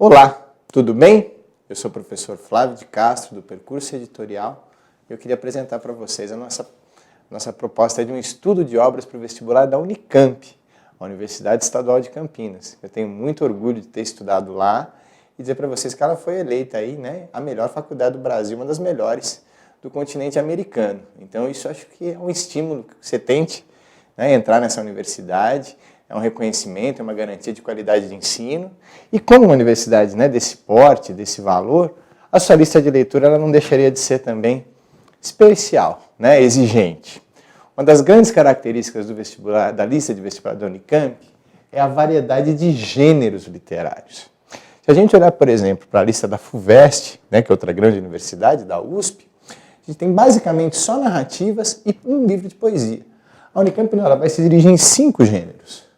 Olá, tudo bem? Eu sou o professor Flávio de Castro, do Percurso Editorial, e eu queria apresentar para vocês a nossa proposta de um estudo de obras para o vestibular da Unicamp, a Universidade Estadual de Campinas. Eu tenho muito orgulho de ter estudado lá e dizer para vocês que ela foi eleita aí, né, a melhor faculdade do Brasil, uma das melhores do continente americano. Então isso acho que é um estímulo que você tente, né, entrar nessa universidade. É um reconhecimento, é uma garantia de qualidade de ensino. E como uma universidade, né, desse porte, desse valor, a sua lista de leitura ela não deixaria de ser também especial, né, exigente. Uma das grandes características do vestibular, da lista de vestibular da Unicamp é a variedade de gêneros literários. Se a gente olhar, por exemplo, para a lista da FUVEST, né, que é outra grande universidade, da USP, a gente tem basicamente só narrativas e um livro de poesia. A Unicamp ela vai se dirigir em 5 gêneros.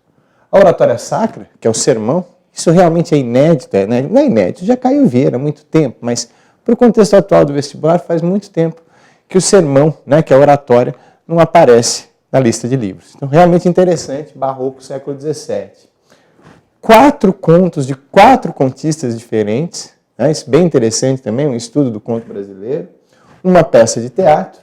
A oratória sacra, que é o sermão, isso realmente é inédito, né? Não é inédito, já caiu Vieira há muito tempo, mas para o contexto atual do vestibular faz muito tempo que o sermão, né, que é a oratória, não aparece na lista de livros. Então, realmente interessante, barroco, século XVII. 4 contos de 4 contistas diferentes, né? Isso é bem interessante também, um estudo do conto brasileiro. Uma peça de teatro.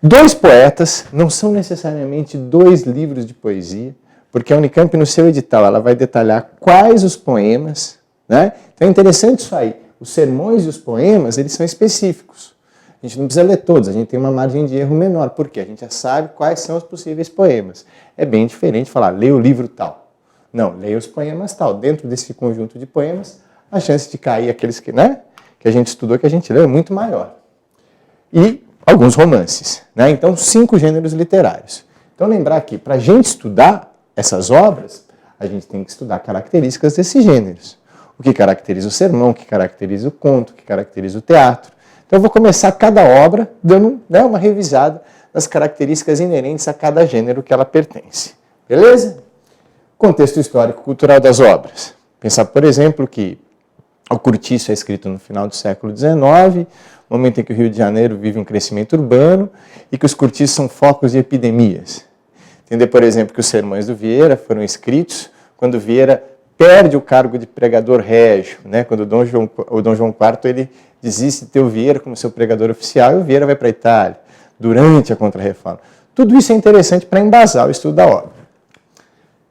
2 poetas, não são necessariamente 2 livros de poesia, porque a Unicamp, no seu edital, ela vai detalhar quais os poemas, né? Então é interessante isso aí. Os sermões e os poemas, eles são específicos. A gente não precisa ler todos, a gente tem uma margem de erro menor, porque a gente já sabe quais são os possíveis poemas. É bem diferente falar, leia o livro tal. Não, leia os poemas tal. Dentro desse conjunto de poemas, a chance de cair aqueles que, né, que a gente estudou, que a gente leu, é muito maior. E alguns romances, né? Então, 5 gêneros literários. Então, lembrar que, para a gente estudar essas obras, a gente tem que estudar características desses gêneros. O que caracteriza o sermão, o que caracteriza o conto, o que caracteriza o teatro. Então eu vou começar cada obra dando, né, uma revisada nas características inerentes a cada gênero que ela pertence. Beleza? Contexto histórico-cultural das obras. Pensar, por exemplo, que o Curtiço é escrito no final do século XIX, momento em que o Rio de Janeiro vive um crescimento urbano e que os cortiços são focos de epidemias. Entender, por exemplo, que os sermões do Vieira foram escritos quando Vieira perde o cargo de pregador régio, né? Quando o Dom João IV ele desiste de ter o Vieira como seu pregador oficial e o Vieira vai para a Itália, durante a Contra-Reforma. Tudo isso é interessante para embasar o estudo da obra.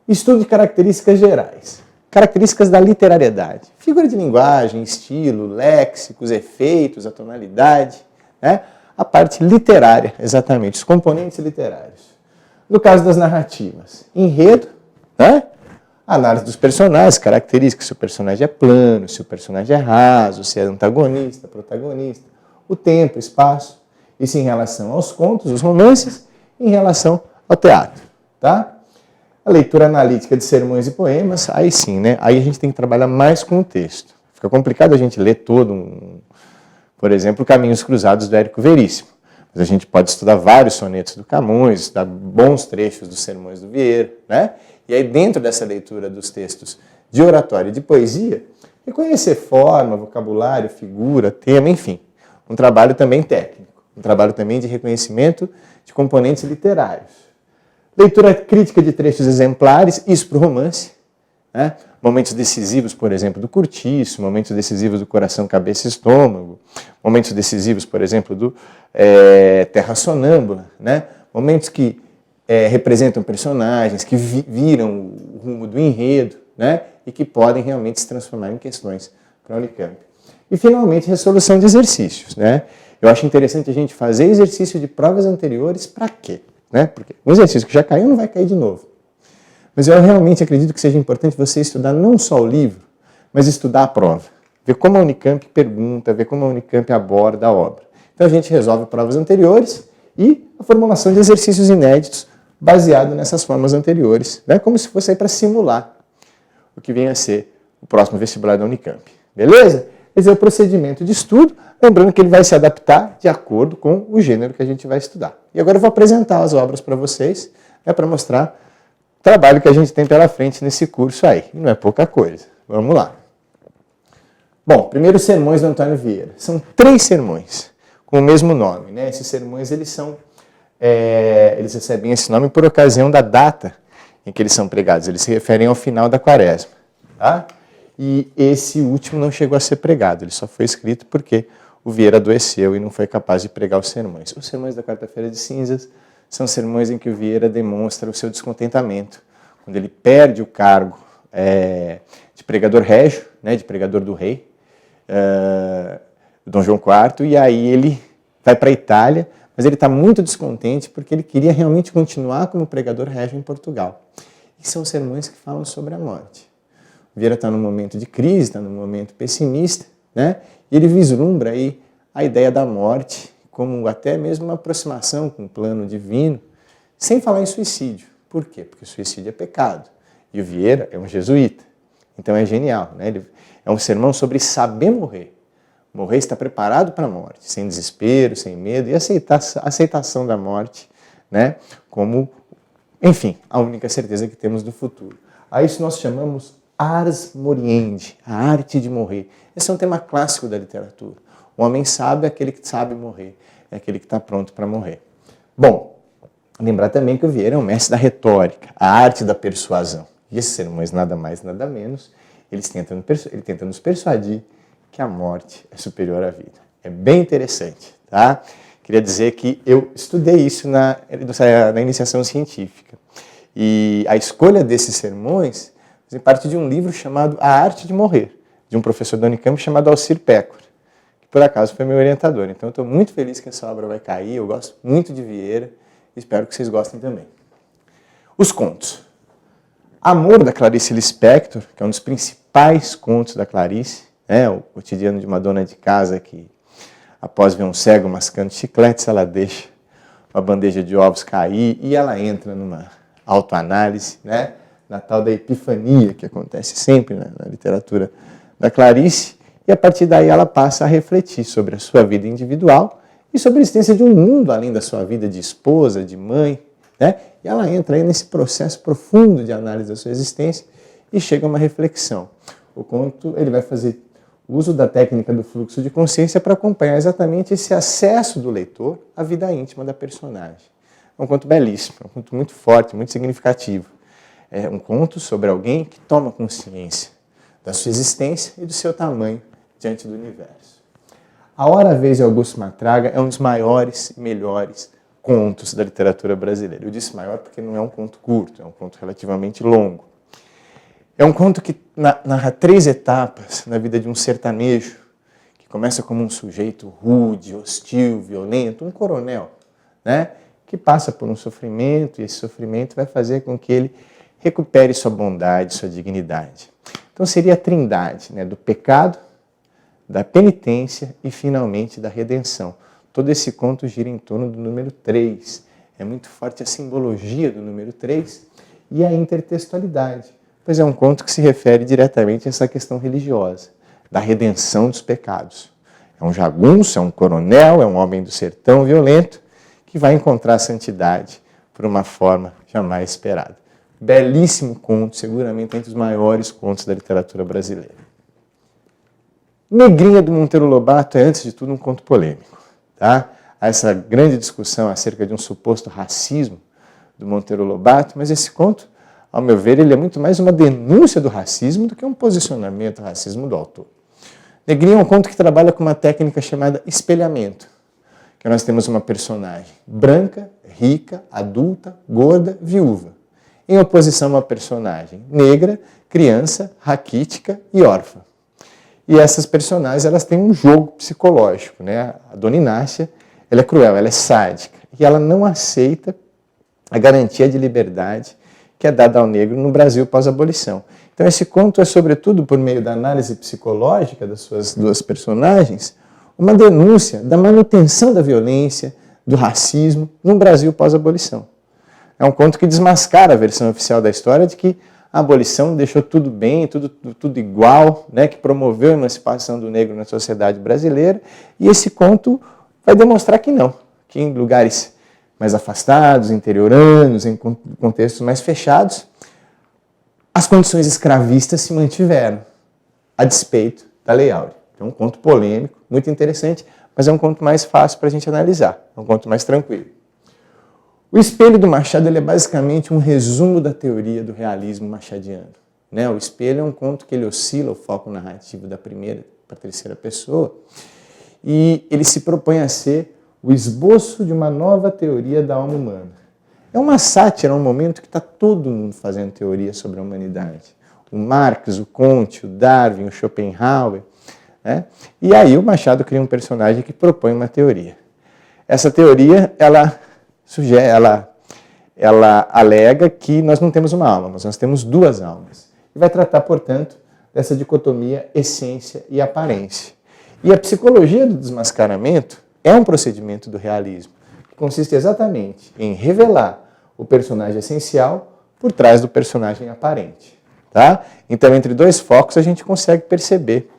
Estudo de características gerais. Características da literariedade. Figura de linguagem, estilo, léxicos, efeitos, a tonalidade, né? A parte literária, exatamente, os componentes literários. No caso das narrativas, enredo, né? Análise dos personagens, características, se o personagem é plano, se o personagem é raso, se é antagonista, protagonista, o tempo, espaço, isso em relação aos contos, os romances, em relação ao teatro, tá? A leitura analítica de sermões e poemas, aí sim, né? Aí a gente tem que trabalhar mais com o texto. Fica complicado a gente ler todo, por exemplo, Caminhos Cruzados do Érico Veríssimo. Mas a gente pode estudar vários sonetos do Camões, estudar bons trechos dos sermões do Vieira, né? E aí, dentro dessa leitura dos textos de oratória e de poesia, reconhecer forma, vocabulário, figura, tema, enfim. Um trabalho também técnico, um trabalho também de reconhecimento de componentes literários. Leitura crítica de trechos exemplares, isso para o romance, né? Momentos decisivos, por exemplo, do Curtiço, momentos decisivos do Coração, Cabeça e Estômago, momentos decisivos, por exemplo, do Terra Sonâmbula, né? Momentos que representam personagens, que viram o rumo do enredo, né? E que podem realmente se transformar em questões para a Unicamp. E, finalmente, resolução de exercícios, né? Eu acho interessante a gente fazer exercício de provas anteriores para quê? Né? Porque um exercício que já caiu não vai cair de novo. Mas eu realmente acredito que seja importante você estudar não só o livro, mas estudar a prova. Ver como a Unicamp pergunta, ver como a Unicamp aborda a obra. Então a gente resolve provas anteriores e a formulação de exercícios inéditos baseado nessas formas anteriores, né? Como se fosse aí para simular o que vem a ser o próximo vestibular da Unicamp. Beleza? Esse é o procedimento de estudo, lembrando que ele vai se adaptar de acordo com o gênero que a gente vai estudar. E agora eu vou apresentar as obras para vocês, né, para mostrar o trabalho que a gente tem pela frente nesse curso aí. E não é pouca coisa. Vamos lá. Bom, primeiro, sermões do Antônio Vieira. São 3 sermões com o mesmo nome, né? Esses sermões eles recebem esse nome por ocasião da data em que eles são pregados. Eles se referem ao final da Quaresma. Tá? e esse último não chegou a ser pregado, ele só foi escrito porque o Vieira adoeceu e não foi capaz de pregar os sermões. Os sermões da Quarta-feira de Cinzas são sermões em que o Vieira demonstra o seu descontentamento, quando ele perde o cargo de pregador régio, né, de pregador do rei, Dom João IV, e aí ele vai para a Itália, mas ele está muito descontente porque ele queria realmente continuar como pregador régio em Portugal. E são sermões que falam sobre a morte. O Vieira está num momento de crise, está num momento pessimista, né? E ele vislumbra aí a ideia da morte como até mesmo uma aproximação com o plano divino, sem falar em suicídio. Por quê? Porque o suicídio é pecado. E o Vieira é um jesuíta. Então é genial, né? É um sermão sobre saber morrer. Morrer está preparado para a morte, sem desespero, sem medo, e a aceitação da morte, né? Como, enfim, a única certeza que temos do futuro. A isso nós chamamos ars moriendi, a arte de morrer. Esse é um tema clássico da literatura. O homem sábio é aquele que sabe morrer, é aquele que está pronto para morrer. Bom, lembrar também que o Vieira é um mestre da retórica, a arte da persuasão. E esses sermões, nada mais, nada menos, ele tenta nos persuadir que a morte é superior à vida. É bem interessante, tá? Queria dizer que eu estudei isso na iniciação científica. E a escolha desses sermões faz parte de um livro chamado A Arte de Morrer, de um professor da Unicamp chamado Alcir Pécora, que por acaso foi meu orientador. Então eu estou muito feliz que essa obra vai cair, eu gosto muito de Vieira, espero que vocês gostem também. Os contos. Amor, da Clarice Lispector, que é um dos principais contos da Clarice, né? O cotidiano de uma dona de casa que, após ver um cego mascando chicletes, ela deixa uma bandeja de ovos cair e ela entra numa autoanálise, né? Na tal da epifania, que acontece sempre na literatura da Clarice, e a partir daí ela passa a refletir sobre a sua vida individual e sobre a existência de um mundo além da sua vida de esposa, de mãe, né? E ela entra aí nesse processo profundo de análise da sua existência e chega a uma reflexão. O conto ele vai fazer uso da técnica do fluxo de consciência para acompanhar exatamente esse acesso do leitor à vida íntima da personagem. É um conto belíssimo, é um conto muito forte, muito significativo. É um conto sobre alguém que toma consciência da sua existência e do seu tamanho diante do universo. A Hora, a Vez de Augusto Matraga é um dos maiores e melhores contos da literatura brasileira. Eu disse maior porque não é um conto curto, é um conto relativamente longo. É um conto que narra 3 etapas na vida de um sertanejo, que começa como um sujeito rude, hostil, violento, um coronel, né? Que passa por um sofrimento, e esse sofrimento vai fazer com que ele recupere sua bondade, sua dignidade. Então seria a trindade, né? Do pecado, da penitência e, finalmente, da redenção. Todo esse conto gira em torno do número 3. É muito forte a simbologia do número 3 e a intertextualidade, pois é um conto que se refere diretamente a essa questão religiosa, da redenção dos pecados. É um jagunço, é um coronel, é um homem do sertão violento que vai encontrar a santidade por uma forma jamais esperada. Belíssimo conto, seguramente entre os maiores contos da literatura brasileira. Negrinha, do Monteiro Lobato, é, antes de tudo, um conto polêmico. Tá? Há essa grande discussão acerca de um suposto racismo do Monteiro Lobato, mas esse conto, ao meu ver, ele é muito mais uma denúncia do racismo do que um posicionamento do racismo do autor. Negrinha é um conto que trabalha com uma técnica chamada espelhamento, que nós temos uma personagem branca, rica, adulta, gorda, viúva, em oposição a uma personagem negra, criança, raquítica e órfã. E essas personagens, elas têm um jogo psicológico, né? A Dona Inácia, ela é cruel, ela é sádica, e ela não aceita a garantia de liberdade que é dada ao negro no Brasil pós-abolição. Então esse conto é, sobretudo, por meio da análise psicológica das suas 2 personagens, uma denúncia da manutenção da violência, do racismo no Brasil pós-abolição. É um conto que desmascara a versão oficial da história de que a abolição deixou tudo bem, tudo igual, né, que promoveu a emancipação do negro na sociedade brasileira, e esse conto vai demonstrar que não, que em lugares mais afastados, interioranos, em contextos mais fechados, as condições escravistas se mantiveram, a despeito da Lei Áurea. É um conto polêmico, muito interessante, mas é um conto mais fácil para a gente analisar, é um conto mais tranquilo. O Espelho do Machado ele é basicamente um resumo da teoria do realismo machadiano. né? O Espelho é um conto que ele oscila o foco narrativo da primeira para a terceira pessoa e ele se propõe a ser o esboço de uma nova teoria da alma humana. É uma sátira, um momento que está todo mundo fazendo teoria sobre a humanidade. O Marx, o Comte, o Darwin, o Schopenhauer, né? E aí o Machado cria um personagem que propõe uma teoria. Essa teoria, ela alega que nós não temos uma alma, mas nós temos duas almas. E vai tratar, portanto, dessa dicotomia essência e aparência. E a psicologia do desmascaramento é um procedimento do realismo, que consiste exatamente em revelar o personagem essencial por trás do personagem aparente. Tá? Então, entre dois focos, a gente consegue perceber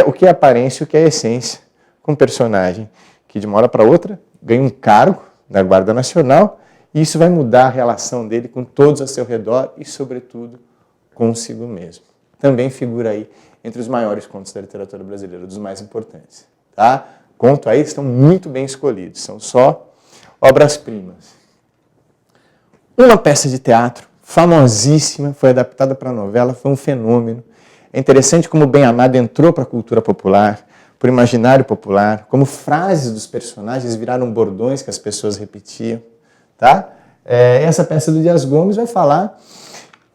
o que é aparência e o que é essência com um personagem que, de uma hora para outra, ganha um cargo na Guarda Nacional e isso vai mudar a relação dele com todos ao seu redor e, sobretudo, consigo mesmo. Também figura aí entre os maiores contos da literatura brasileira, dos mais importantes. Tá? Conto aí estão muito bem escolhidos, são só obras-primas. Uma peça de teatro famosíssima, foi adaptada para a novela, foi um fenômeno. É interessante como o Bem-Amado entrou para a cultura popular, para o imaginário popular, como frases dos personagens viraram bordões que as pessoas repetiam. Tá? Essa peça do Dias Gomes vai falar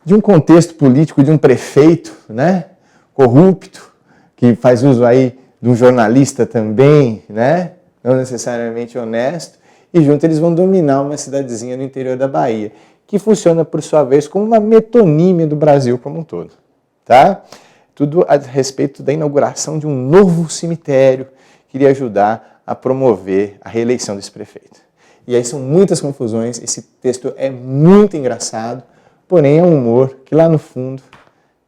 de um contexto político de um prefeito, né, corrupto, que faz uso aí de um jornalista também, né, não necessariamente honesto, e junto eles vão dominar uma cidadezinha no interior da Bahia, que funciona, por sua vez, como uma metonímia do Brasil como um todo. Tá? Tudo a respeito da inauguração de um novo cemitério que iria ajudar a promover a reeleição desse prefeito. E aí são muitas confusões, esse texto é muito engraçado, porém é um humor que lá no fundo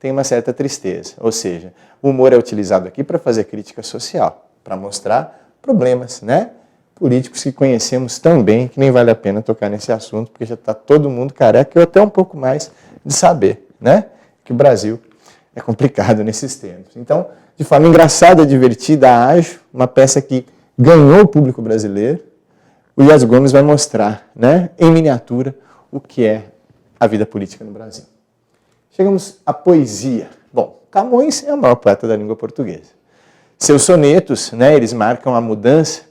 tem uma certa tristeza. Ou seja, o humor é utilizado aqui para fazer crítica social, para mostrar problemas, né, políticos que conhecemos tão bem que nem vale a pena tocar nesse assunto, porque já está todo mundo careca e até um pouco mais de saber, né, que o Brasil é complicado nesses termos. Então, de forma engraçada, divertida, ágil, uma peça que ganhou o público brasileiro, o Dias Gomes vai mostrar, né, em miniatura, o que é a vida política no Brasil. Chegamos à poesia. Bom, Camões é o maior poeta da língua portuguesa. Seus sonetos, né, eles marcam a mudança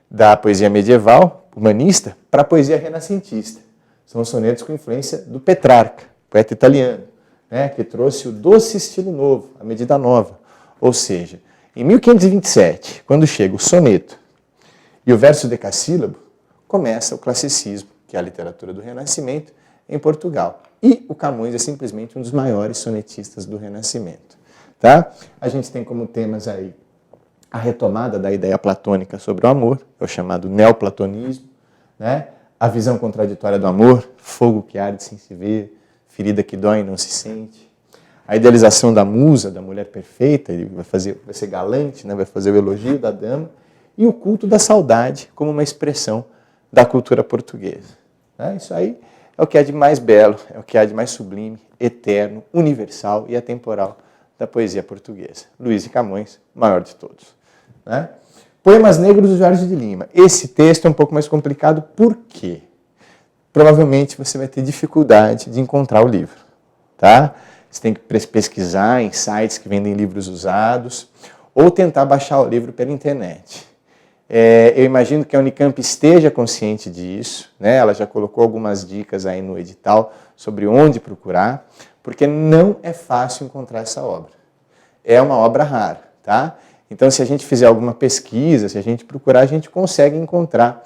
da poesia medieval, humanista, para a poesia renascentista. São sonetos com influência do Petrarca, poeta italiano, né, que trouxe o doce estilo novo, a medida nova. Ou seja, em 1527, quando chega o soneto e o verso decassílabo, começa o classicismo, que é a literatura do Renascimento, em Portugal. E o Camões é simplesmente um dos maiores sonetistas do Renascimento. Tá? A gente tem como temas aí a retomada da ideia platônica sobre o amor, é o chamado neoplatonismo, né? A visão contraditória do amor, fogo que arde sem se ver, ferida que dói e não se sente. A idealização da musa, da mulher perfeita, ele vai ser galante, né? Vai fazer o elogio da dama, e o culto da saudade como uma expressão da cultura portuguesa. Né? Isso aí é o que há de mais belo, é o que há de mais sublime, eterno, universal e atemporal da poesia portuguesa. Luís de Camões, maior de todos. Né? Poemas Negros do Jorge de Lima. Esse texto é um pouco mais complicado, por quê? Provavelmente você vai ter dificuldade de encontrar o livro. Tá? Você tem que pesquisar em sites que vendem livros usados ou tentar baixar o livro pela internet. Eu imagino que a Unicamp esteja consciente disso, né? Ela já colocou algumas dicas aí no edital sobre onde procurar, porque não é fácil encontrar essa obra. É uma obra rara, tá? Então, se a gente fizer alguma pesquisa, se a gente procurar, a gente consegue encontrar,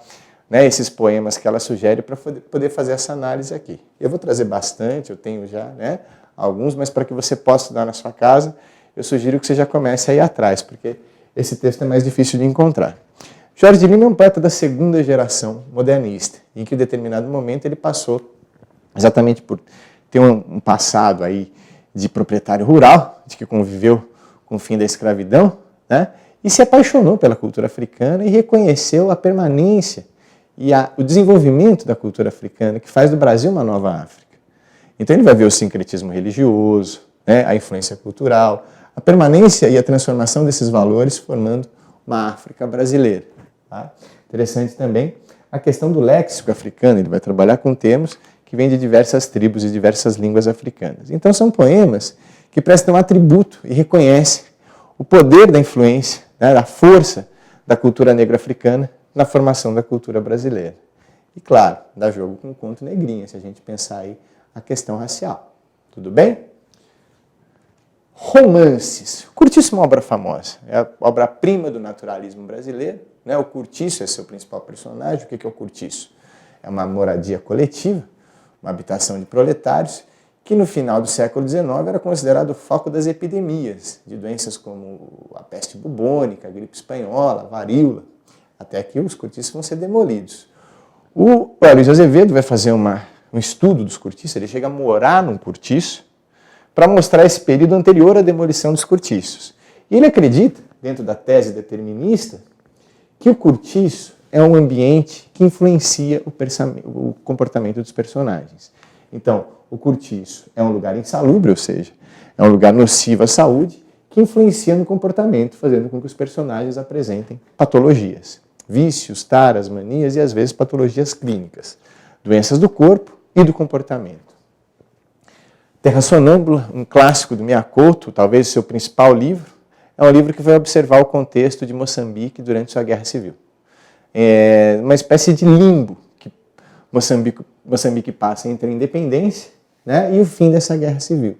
né, esses poemas que ela sugere para poder fazer essa análise aqui. Eu vou trazer bastante, eu tenho já, né, alguns, mas para que você possa estudar na sua casa, eu sugiro que você já comece a ir atrás, porque esse texto é mais difícil de encontrar. Jorge de Lima é um poeta da segunda geração modernista, em que em determinado momento ele passou exatamente por ter um passado aí de proprietário rural, de que conviveu com o fim da escravidão, né? E se apaixonou pela cultura africana e reconheceu a permanência e o desenvolvimento da cultura africana, que faz do Brasil uma nova África. Então ele vai ver o sincretismo religioso, né, a influência cultural, a permanência e a transformação desses valores formando uma África brasileira. Tá? Interessante também a questão do léxico africano, ele vai trabalhar com termos que vem de diversas tribos e diversas línguas africanas. Então são poemas que prestam atributo e reconhecem o poder da influência, né, da força da cultura negra-africana na formação da cultura brasileira. E claro, dá jogo com o conto Negrinha, se a gente pensar aí a questão racial. Tudo bem? Romances. Cortiço é uma obra famosa, é a obra-prima do naturalismo brasileiro. Né? O Cortiço é seu principal personagem. O que é o Cortiço? É uma moradia coletiva, uma habitação de proletários, que no final do século XIX era considerado o foco das epidemias, de doenças como a peste bubônica, a gripe espanhola, a varíola, até que os cortiços vão ser demolidos. O Aloysio Azevedo vai fazer um estudo dos cortiços, ele chega a morar num cortiço, para mostrar esse período anterior à demolição dos cortiços. E ele acredita, dentro da tese determinista, que o cortiço é um ambiente que influencia o comportamento dos personagens. Então, o cortiço é um lugar insalubre, ou seja, é um lugar nocivo à saúde, que influencia no comportamento, fazendo com que os personagens apresentem patologias, vícios, taras, manias e, às vezes, patologias clínicas, doenças do corpo e do comportamento. Terra Sonâmbula, um clássico do Miyakoto, talvez o seu principal livro, é um livro que vai observar o contexto de Moçambique durante sua guerra civil. É uma espécie de limbo que Moçambique passa entre a independência, né, e o fim dessa guerra civil.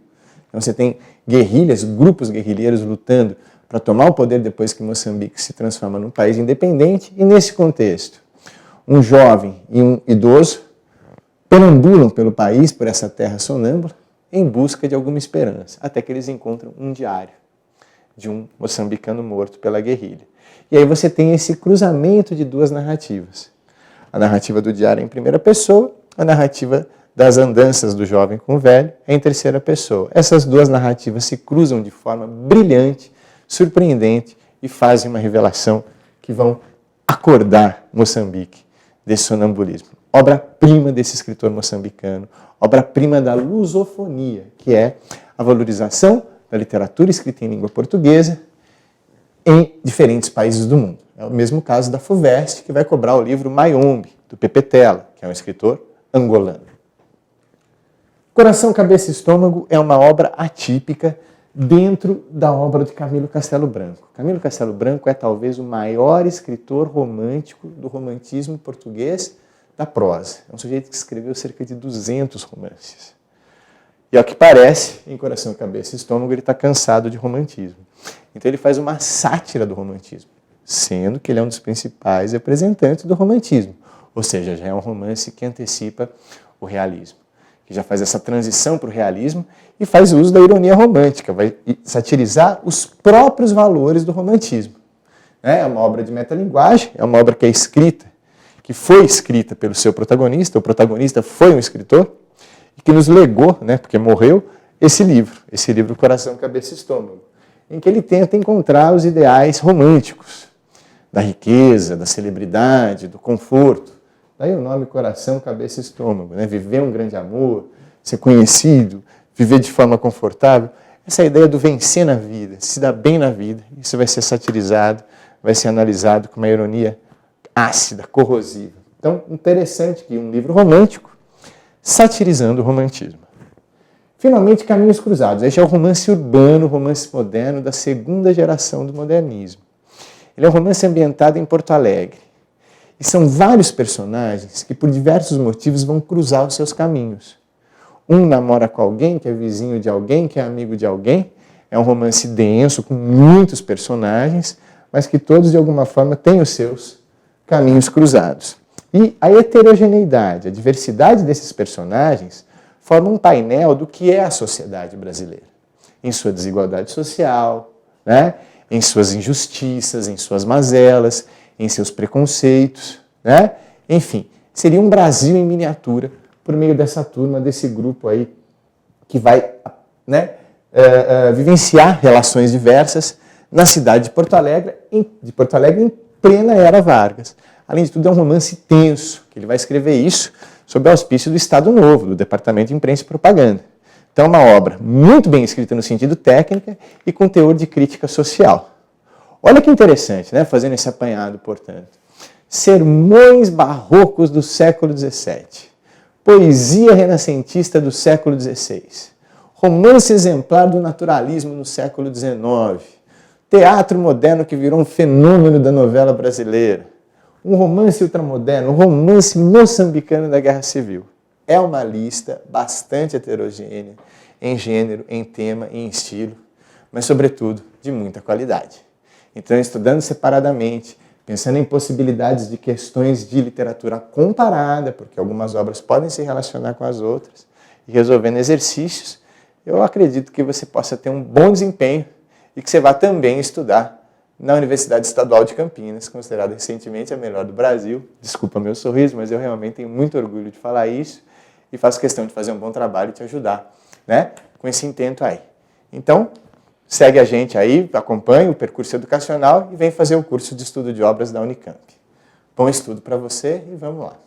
Então você tem guerrilhas, grupos guerrilheiros lutando para tomar o poder depois que Moçambique se transforma num país independente, e nesse contexto, um jovem e um idoso perambulam pelo país, por essa terra sonâmbula, em busca de alguma esperança, até que eles encontram um diário de um moçambicano morto pela guerrilha. E aí você tem esse cruzamento de duas narrativas. A narrativa do diário em primeira pessoa, a narrativa das andanças do jovem com o velho em terceira pessoa. Essas duas narrativas se cruzam de forma brilhante, surpreendente, e fazem uma revelação que vão acordar Moçambique desse sonambulismo. Obra-prima desse escritor moçambicano, obra-prima da lusofonia, que é a valorização da literatura escrita em língua portuguesa em diferentes países do mundo. É o mesmo caso da FUVEST, que vai cobrar o livro Mayombe, do Pepe Tela, que é um escritor angolano. Coração, Cabeça e Estômago é uma obra atípica dentro da obra de Camilo Castelo Branco. Camilo Castelo Branco é talvez o maior escritor romântico do romantismo português da prosa. É um sujeito que escreveu cerca de 200 romances. E ao que parece, em Coração, Cabeça e Estômago, ele está cansado de romantismo. Então ele faz uma sátira do romantismo, sendo que ele é um dos principais representantes do romantismo. Ou seja, já é um romance que antecipa o realismo, que já faz essa transição para o realismo e faz uso da ironia romântica, vai satirizar os próprios valores do romantismo. É uma obra de metalinguagem, é uma obra que é escrita, que foi escrita pelo seu protagonista, o protagonista foi um escritor, e que nos legou, né, porque morreu, esse livro Coração, Cabeça e Estômago, em que ele tenta encontrar os ideais românticos, da riqueza, da celebridade, do conforto. Daí o nome Coração, Cabeça e Estômago, né? Viver um grande amor, ser conhecido, viver de forma confortável. Essa ideia do vencer na vida, se dar bem na vida, isso vai ser satirizado, vai ser analisado com uma ironia ácida, corrosiva. Então, interessante que um livro romântico satirizando o romantismo. Finalmente, Caminhos Cruzados. Este é o romance urbano, romance moderno da segunda geração do modernismo. Ele é um romance ambientado em Porto Alegre. E são vários personagens que, por diversos motivos, vão cruzar os seus caminhos. Um namora com alguém, que é vizinho de alguém, que é amigo de alguém. É um romance denso, com muitos personagens, mas que todos, de alguma forma, têm os seus caminhos cruzados. E a heterogeneidade, a diversidade desses personagens forma um painel do que é a sociedade brasileira. Em sua desigualdade social, né? Em suas injustiças, em suas mazelas, em seus preconceitos, né? Enfim, seria um Brasil em miniatura por meio dessa turma, desse grupo aí que vai, né, vivenciar relações diversas na cidade de Porto Alegre em plena Era Vargas. Além de tudo, é um romance tenso, que ele vai escrever isso sob o auspício do Estado Novo, do Departamento de Imprensa e Propaganda. Então é uma obra muito bem escrita no sentido técnico e com teor de crítica social. Olha que interessante, né? Fazendo esse apanhado, portanto. Sermões barrocos do século XVII. poesia renascentista do século XVI, romance exemplar do naturalismo no século XIX, teatro moderno que virou um fenômeno da novela brasileira, um romance ultramoderno, um romance moçambicano da Guerra Civil. É uma lista bastante heterogênea em gênero, em tema e em estilo, mas, sobretudo, de muita qualidade. Então, estudando separadamente, pensando em possibilidades de questões de literatura comparada, porque algumas obras podem se relacionar com as outras, e resolvendo exercícios, eu acredito que você possa ter um bom desempenho e que você vá também estudar na Universidade Estadual de Campinas, considerada recentemente a melhor do Brasil. Desculpa meu sorriso, mas eu realmente tenho muito orgulho de falar isso e faço questão de fazer um bom trabalho e te ajudar, né, com esse intento aí. Então, segue a gente aí, acompanhe o percurso educacional e vem fazer o curso de estudo de obras da Unicamp. Bom estudo para você e vamos lá.